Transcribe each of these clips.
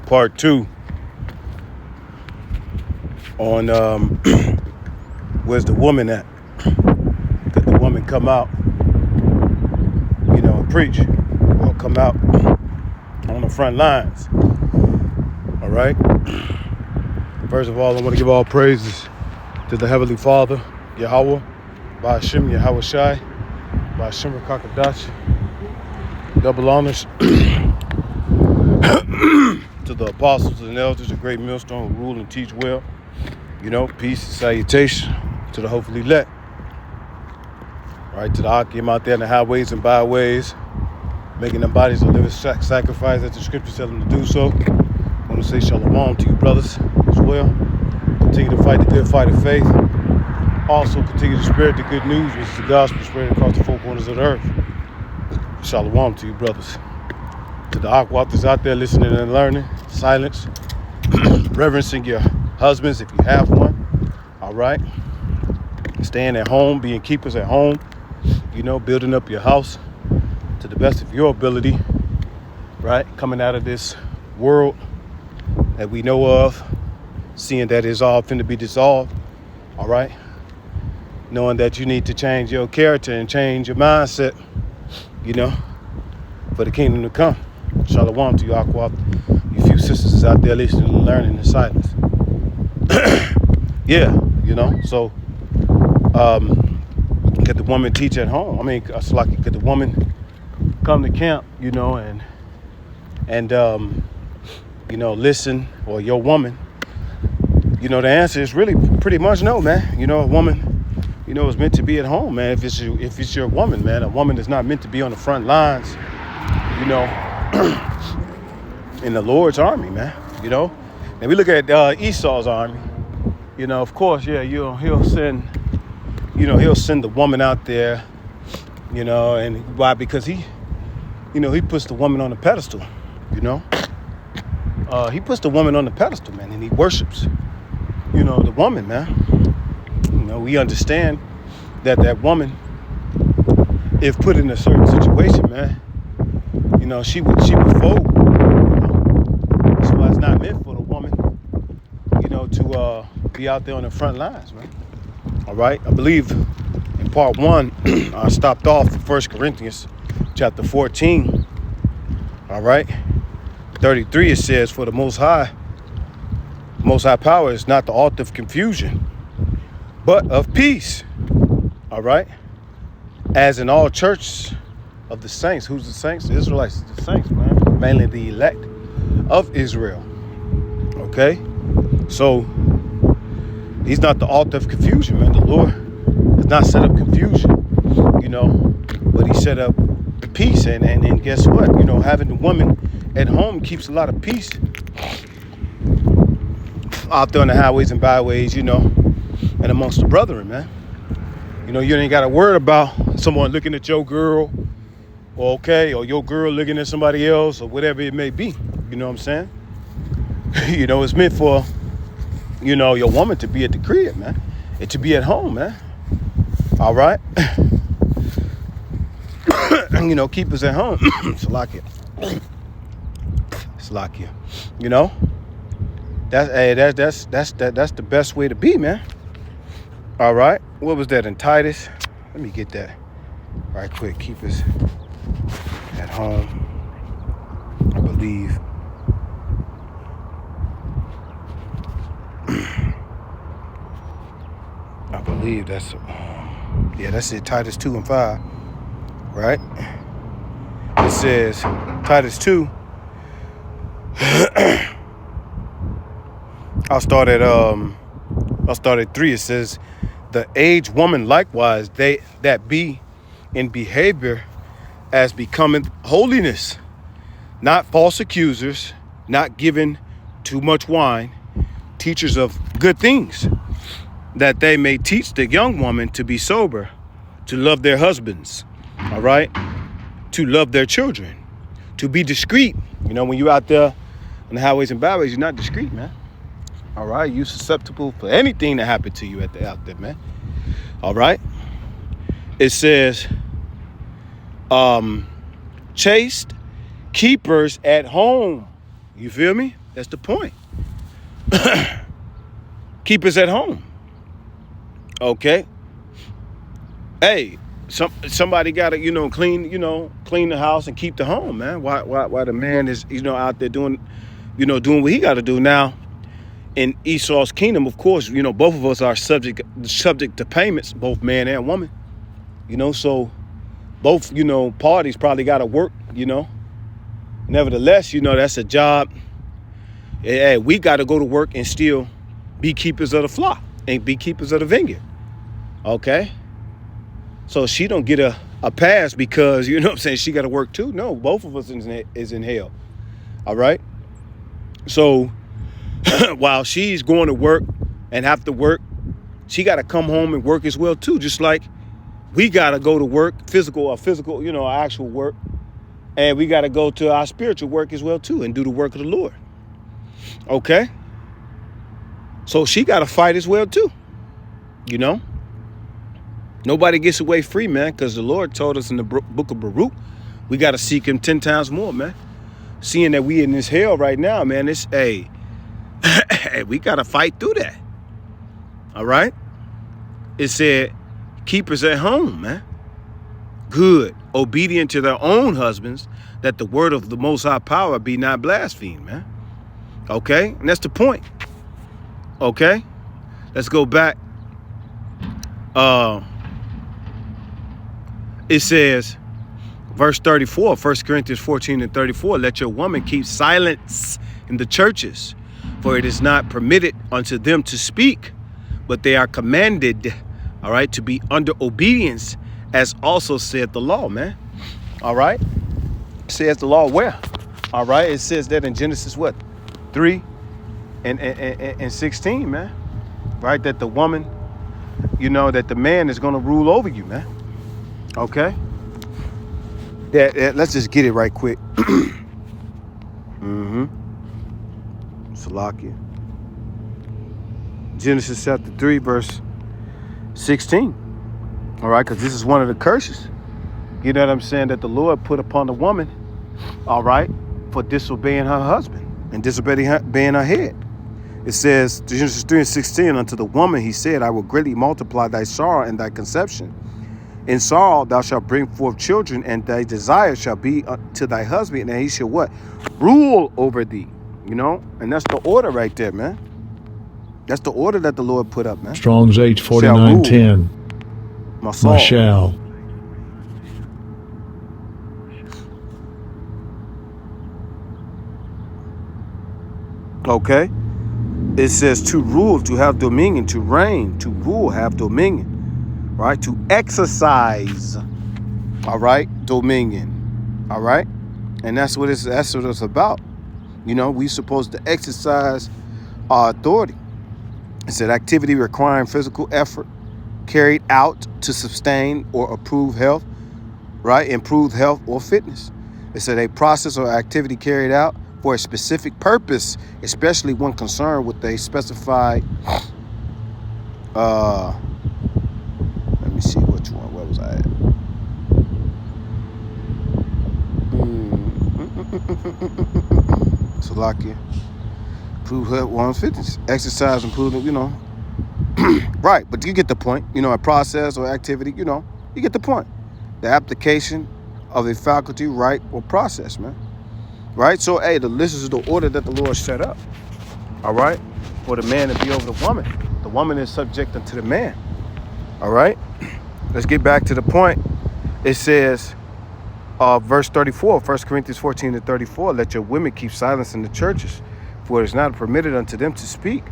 Part 2 on where's the woman at? Could the woman come out, and preach, or come out on the front lines? All right. First of all, I want to give all praises to the Heavenly Father, Yahweh, Ba'ashem Yahweh Shai, Ba'ashem Rakakadash. Double honors to the apostles and elders, the great millstone who rule and teach well. Peace and salutation to the hopefully elect. Right, to the Akim out there in the highways and byways, making their bodies a living sacrifice as the scriptures tell them to do so. I want to say shalom to you brothers as well. Continue to fight the good fight of faith. Also continue to spread the good news, which is the gospel spread across the four corners of the earth. Shalom to you brothers. To the Akwaters out there listening and learning, silence, reverencing your husbands if you have one. All right. Staying at home, being keepers at home, building up your house to the best of your ability, right? Coming out of this world that we know of, seeing that it's all finna be dissolved, all right? Knowing that you need to change your character and change your mindset, for the kingdom to come. Shalom to you, Aqua. You few sisters out there listening and learning in silence. Yeah, so could the woman teach at home? Could the woman come to camp, and listen, or your woman? The answer is really pretty much no, man. A woman, is meant to be at home, man. If it's your woman, man, a woman is not meant to be on the front lines, in the Lord's army, man. And we look at Esau's army. Of course, yeah, he'll send the woman out there, and why? Because he puts the woman on the pedestal, he puts the woman on the pedestal, man, and he worships, the woman, man. We understand that woman, if put in a certain situation, man, she would fold. That's why it's not meant for the woman, to be out there on the front lines, man. All right, I believe in part 1, I stopped off in 1 Corinthians chapter 14. All right, 33, it says, for the most high power is not the author of confusion, but of peace. All right, as in all churches of the saints. Who's the saints? The Israelites, the saints, man. Mainly the elect of Israel. Okay, so he's not the author of confusion, man. The Lord has not set up confusion, but he set up peace. And guess what? Having the woman at home keeps a lot of peace out there on the highways and byways, and amongst the brethren, man. You ain't got to worry about someone looking at your girl, or your girl looking at somebody else, or whatever it may be. You know what I'm saying? It's meant for, your woman to be at the crib, man, and to be at home, man. All right? Keep us at home. Salakia. That's the best way to be, man. All right? What was that in Titus? Let me get that right quick. Keep us at home, I believe. I believe that's it. Titus 2 and 5, right? It says Titus 2. I'll start at 3. It says, the aged woman likewise, they that be in behavior as becoming holiness, not false accusers, not given too much wine, teachers of good things, that they may teach the young woman to be sober, to love their husbands, all right, to love their children, to be discreet. When you're out there on the highways and byways, you're not discreet, man. All right, you're susceptible for anything that happened to you out there, man. All right. It says, chaste, keepers at home. You feel me? That's the point. Keepers at home. Okay. Hey, somebody gotta, clean the house and keep the home, man. Why the man is, out there doing what he gotta do. Now, in Esau's kingdom, of course, both of us are subject to payments, both man and woman. So both, parties probably gotta work, Nevertheless, that's a job. Hey, we gotta go to work and still be keepers of the flock and be keepers of the vineyard. Okay? So she don't get a pass because, she got to work too. No, both of us is in hell. All right? So while she's going to work and have to work, she got to come home and work as well too. Just like we got to go to work, physical, our actual work. And we got to go to our spiritual work as well too and do the work of the Lord. Okay? So she got to fight as well too. Nobody gets away free, man, because the Lord told us in the book of Baruch, we got to seek him 10 times more, man. Seeing that we in this hell right now, man, it's, we got to fight through that. All right? It said, keepers at home, man. Good, obedient to their own husbands, that the word of the Most High Power be not blasphemed, man. Okay? And that's the point. Okay? Let's go back. It says, verse 34, 1 Corinthians 14 and 34, let your woman keep silence in the churches, for it is not permitted unto them to speak, but they are commanded, all right, to be under obedience, as also said the law, man. All right? Says the law where? All right? It says that in Genesis, what? 3 and 16, man. Right? That the woman, that the man is going to rule over you, man. Okay? Let's just get it right quick. Salakia. Genesis chapter 3, verse 16. All right? Because this is one of the curses. You know what I'm saying? That the Lord put upon the woman, all right, for disobeying her husband and disobeying her head. It says, Genesis 3 and 16, unto the woman he said, I will greatly multiply thy sorrow and thy conception. In sorrow thou shalt bring forth children, and thy desire shall be to thy husband, and he shall what? Rule over thee. And that's the order right there, man. That's the order that the Lord put up, man. Strong's H4910. Mashal. Okay. It says to rule, to have dominion, to reign, to rule, have dominion, right? To exercise, all right, dominion, all right? And that's what it's about. We supposed to exercise our authority. It said activity requiring physical effort carried out to sustain or improve health, right? Improved health or fitness. It said a process or activity carried out for a specific purpose, especially when concerned with a specified, let me see which one, where was I at? Salakia. Improve health, one's fitness. Exercise, improving, right, but you get the point. A process or activity, you get the point. The application of a faculty, right, or process, man. Right? So, this is the order that the Lord set up. All right? For the man to be over the woman. The woman is subject unto the man. All right? Let's get back to the point. It says, verse 34, 1 Corinthians 14 and 34, let your women keep silence in the churches, for it is not permitted unto them to speak,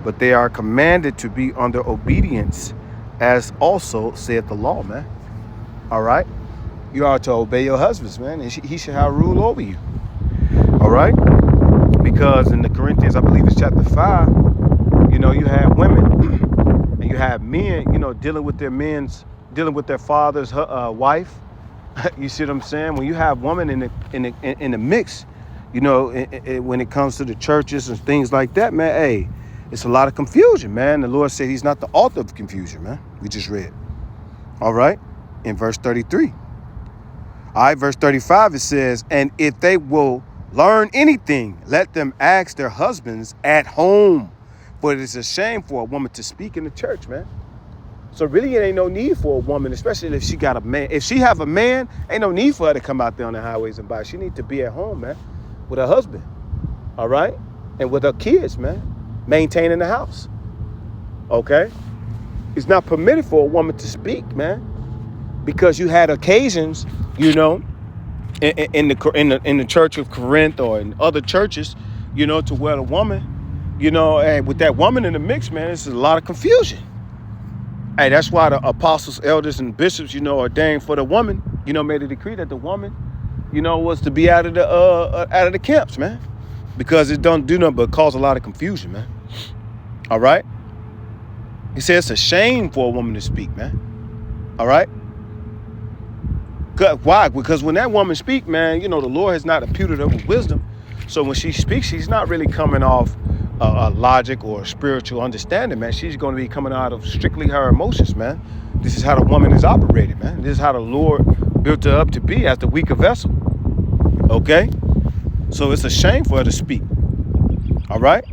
but they are commanded to be under obedience, as also said the law, man. All right? You are to obey your husbands, man, and he should have rule over you. All right? Because in the Corinthians, I believe it's chapter 5, you have women and you have men, dealing with their father's wife. You see what I'm saying? When you have women in the mix, when it comes to the churches and things like that, man, it's a lot of confusion, man. The Lord said he's not the author of confusion, man. We just read. All right? In verse 33. All right, verse 35, it says, and if they will learn anything, let them ask their husbands at home. For it is a shame for a woman to speak in the church, man. So really, it ain't no need for a woman, especially if she got a man. If she have a man, ain't no need for her to come out there on the highways and byways. She need to be at home, man, with her husband, all right? And with her kids, man, maintaining the house, okay? It's not permitted for a woman to speak, man, because you had occasions, you know, in the church of Corinth or in other churches, you know, to where the woman, you know, and with that woman in the mix, man, it's a lot of confusion. Hey, that's why the apostles, elders, and bishops, you know, ordained for the woman, you know, made a decree that the woman, you know, was to be out of the camps, man, because it don't do nothing but cause a lot of confusion, man. All right. He says it's a shame for a woman to speak, man. All right. Why? Because when that woman speak, man, you know, the Lord has not imputed her with wisdom. So when she speaks, she's not really coming off a logic or spiritual understanding, man. She's going to be coming out of strictly her emotions, man. This is how the woman is operated, man. This is how the Lord built her up to be as the weaker vessel. Okay? So it's a shame for her to speak. All right?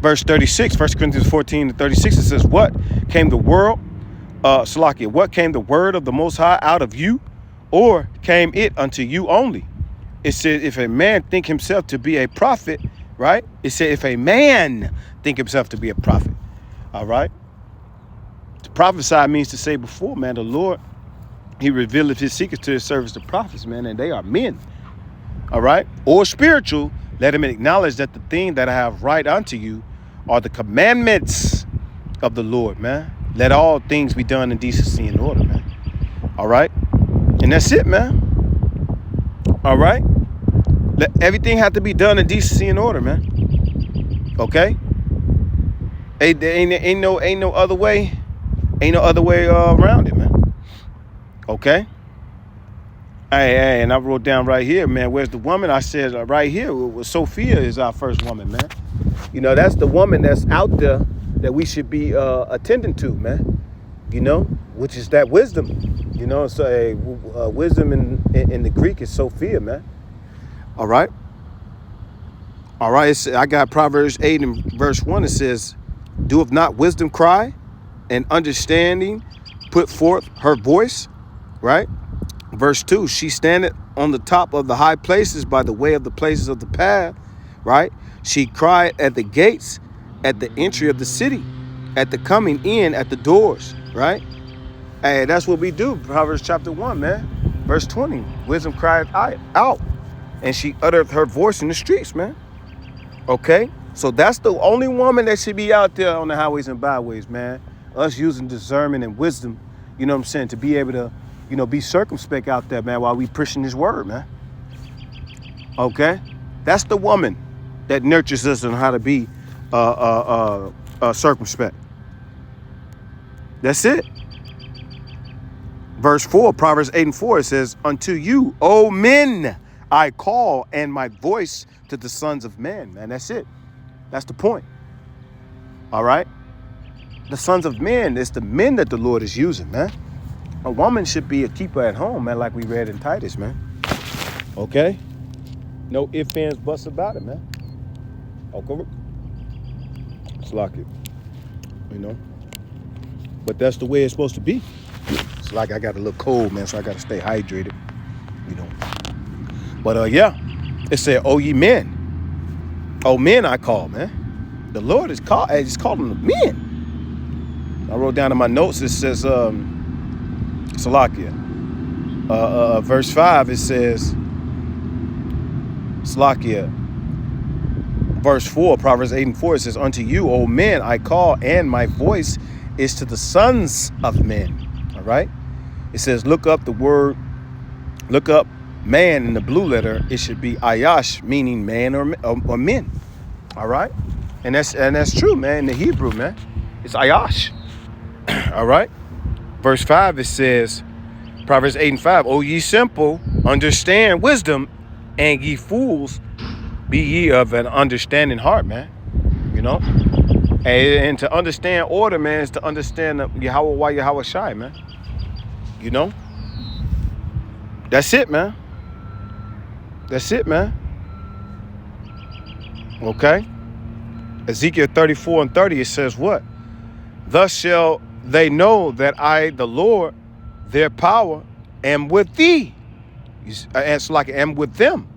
Verse 36, 1 Corinthians 14 to 36, it says, what came the word of the Most High out of you, or came it unto you only? It said, if a man think himself to be a prophet, right? It said, if a man think himself to be a prophet, all right? To prophesy means to say before, man, the Lord, he revealed his secrets to his servants, the prophets, man, and they are men, all right? Or spiritual, let him acknowledge that the thing that I have right unto you are the commandments of the Lord, man. Let all things be done in decency and order, man. All right? And that's it, man. All right? Let everything have to be done in decency and order, man. Okay? Ain't no other way. Ain't no other way around it, man. Okay? Hey, and I wrote down right here, man, where's the woman? I said right here, Sophia is our first woman, man. You know, that's the woman that's out there that we should be attending to, man. You know, which is that wisdom. You know, so wisdom in the Greek is Sophia, man. All right. All right. I got Proverbs 8 and verse 1. It says, doeth not wisdom cry, and understanding put forth her voice? Right. Verse 2, she standeth on the top of the high places by the way of the places of the path. Right. She cried at the gates, at the entry of the city, at the coming in, at the doors. Right. Hey, that's what we do. Proverbs chapter 1, man. Verse 20, wisdom cried out, and she uttered her voice in the streets, man. Okay. So that's the only woman that should be out there on the highways and byways, man. Us using discernment and wisdom, you know what I'm saying, to be able to, you know, be circumspect out there, man, while we pushing this word, man. Okay. That's the woman that nurtures us on how to be circumspect. That's it. Verse 4, Proverbs 8 and 4, it says, unto you, O men, I call, and my voice to the sons of men. Man, that's it. That's the point. All right? The sons of men, it's the men that the Lord is using, man. A woman should be a keeper at home, man, like we read in Titus, man. Okay? No ifs, ands, buts about it, man. Okay? It's like it. You know? But that's the way it's supposed to be. It's like I got a little cold, man, so I got to stay hydrated, you know. But, yeah, it said, oh, ye men. Oh, men I call, man. The Lord is calling them men. I wrote down in my notes, it says, Salakia. Verse 5, it says, Salakia. Verse 4, Proverbs 8 and 4, it says, unto you, O men, I call, and my voice is to the sons of men. All right? It says, look up man in the blue letter. It should be Ayash, meaning man or men. All right? And that's true, man. In the Hebrew, man, it's Ayash. All right? Verse 5, it says, Proverbs 8 and 5, O ye simple, understand wisdom, and ye fools, be ye of an understanding heart, man. You know? And to understand order, man, is to understand Yahweh Shai, man. You know? That's it, man. That's it, man. Okay? Ezekiel 34:30, it says what? Thus shall they know that I, the Lord, their power, am with thee. It's like I am with them.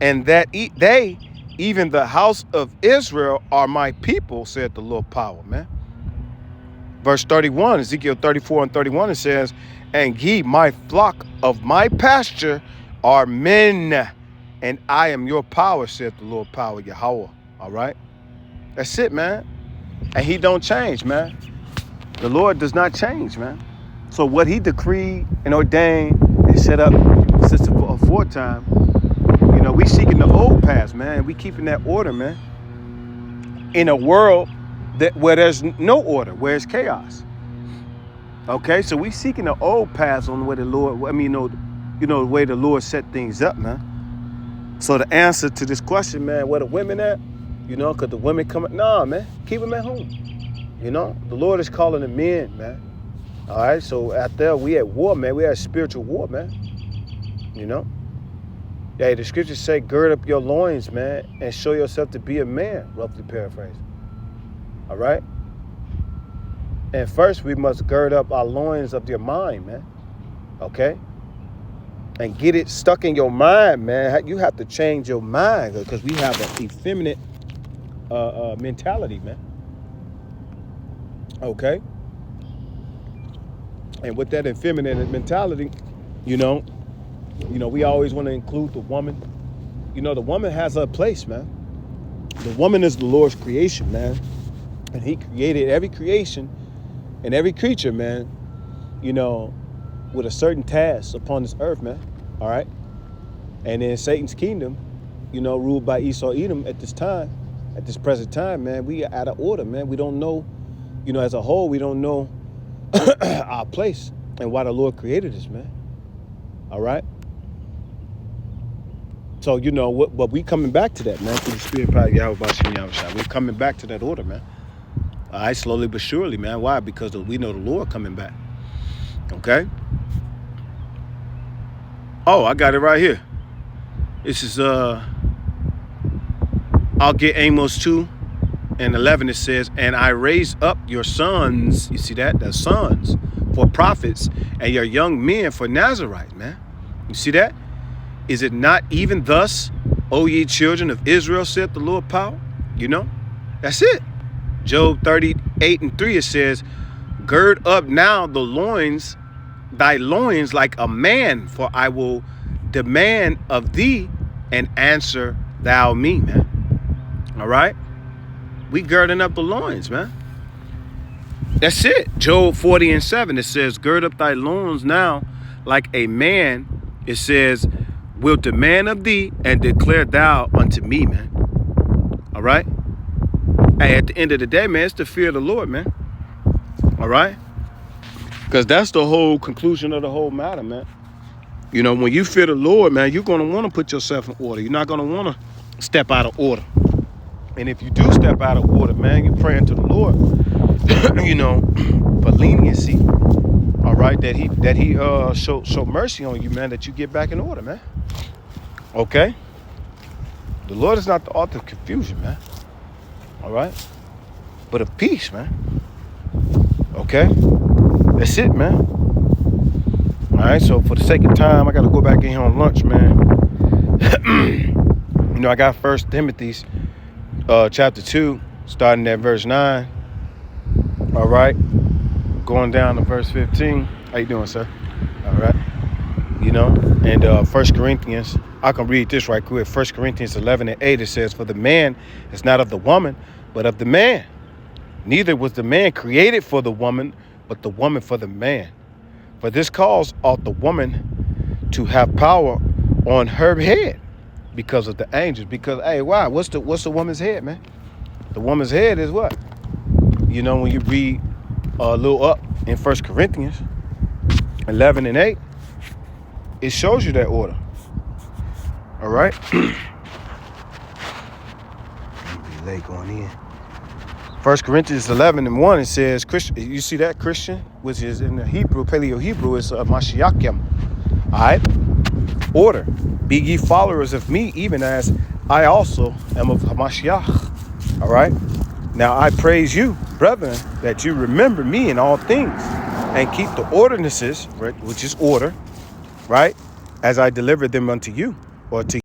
And that they, even the house of Israel, are my people, said the Lord power, man. Verse 31, Ezekiel 34:31, it says, and ye, my flock of my pasture, are men, and I am your power, said the Lord power, Yahweh. All right? That's it, man. And he don't change, man. The Lord does not change, man. So what he decreed and ordained and set up since the aforetime, you know, we seeking the old paths, man. We keeping that order, man. In a world where there's no order, where it's chaos. Okay, so we seeking the old paths on where the Lord, I mean, the way the Lord set things up, man. So the answer to this question, man, where the women at? You know, because the women come, nah, man, keep them at home. You know, the Lord is calling the men, man. All right, so out there, we at war, man. We at spiritual war, man. You know? Yeah, the scriptures say, gird up your loins, man, and show yourself to be a man, roughly paraphrased. All right? And first, we must gird up our loins of your mind, man. Okay? And get it stuck in your mind, man. You have to change your mind because we have an effeminate mentality, man. Okay? And with that effeminate mentality, you know, we always want to include the woman. You know, the woman has her place, man. The woman is the Lord's creation, man. And he created every creation and every creature, man, you know, with a certain task upon this earth, man. All right? And in Satan's kingdom, you know, ruled by Esau Edom at this time, at this present time, man, we are out of order, man. We don't know, you know, as a whole, we don't know our place and why the Lord created us, man. All right? So, you know, but we coming back to that, man, through the Spirit of Yahweh. We're coming back to that order, man. All right, slowly but surely, man. Why? Because we know the Lord coming back. Okay? Oh, I got it right here. This is, I'll get Amos 2:11. It says, and I raise up your sons, you see that? The sons for prophets and your young men for Nazarites, man. You see that? Is it not even thus, O ye children of Israel, said the Lord power? You know? That's it. Job 38:3, it says, gird up now the loins, thy loins like a man, for I will demand of thee and answer thou me, man. All right? We girding up the loins, man. That's it. Job 40:7, it says, gird up thy loins now like a man, it says, will demand of thee and declare thou unto me, man. All right? Hey, at the end of the day, man, it's the fear of the Lord, man. All right? Because that's the whole conclusion of the whole matter, man. You know, when you fear the Lord, man, you're going to want to put yourself in order. You're not going to want to step out of order. And if you do step out of order, man, you're praying to the Lord, you know, for leniency, all right, that he show mercy on you, man, that you get back in order, man. Okay? The Lord is not the author of confusion, man. All right? But of peace, man. Okay? That's it, man. All right, so for the sake of time, I got to go back in here on lunch, man. You know, I got 1 Timothy chapter 2, starting at verse 9. All right? Going down to verse 15. How you doing, sir? All right. You know, and 1 Corinthians, I can read this right quick. 1 Corinthians 11:8, it says, for the man is not of the woman, but of the man. Neither was the man created for the woman, but the woman for the man. For this cause ought the woman to have power on her head because of the angels. Because, hey, why? What's the woman's head, man? The woman's head is what? You know, when you read a little up in 1 Corinthians 11:8, it shows you that order. All right? I'm be late going in. 1 Corinthians 11:1, it says, Christian, you see that, Christian, which is in the Hebrew, Paleo Hebrew, is Mashiachim. All right? Order. Be ye followers of me, even as I also am of Hamashiach. All right? Now I praise you, brethren, that you remember me in all things and keep the ordinances, right, which is order, right, as I delivered them unto you, or to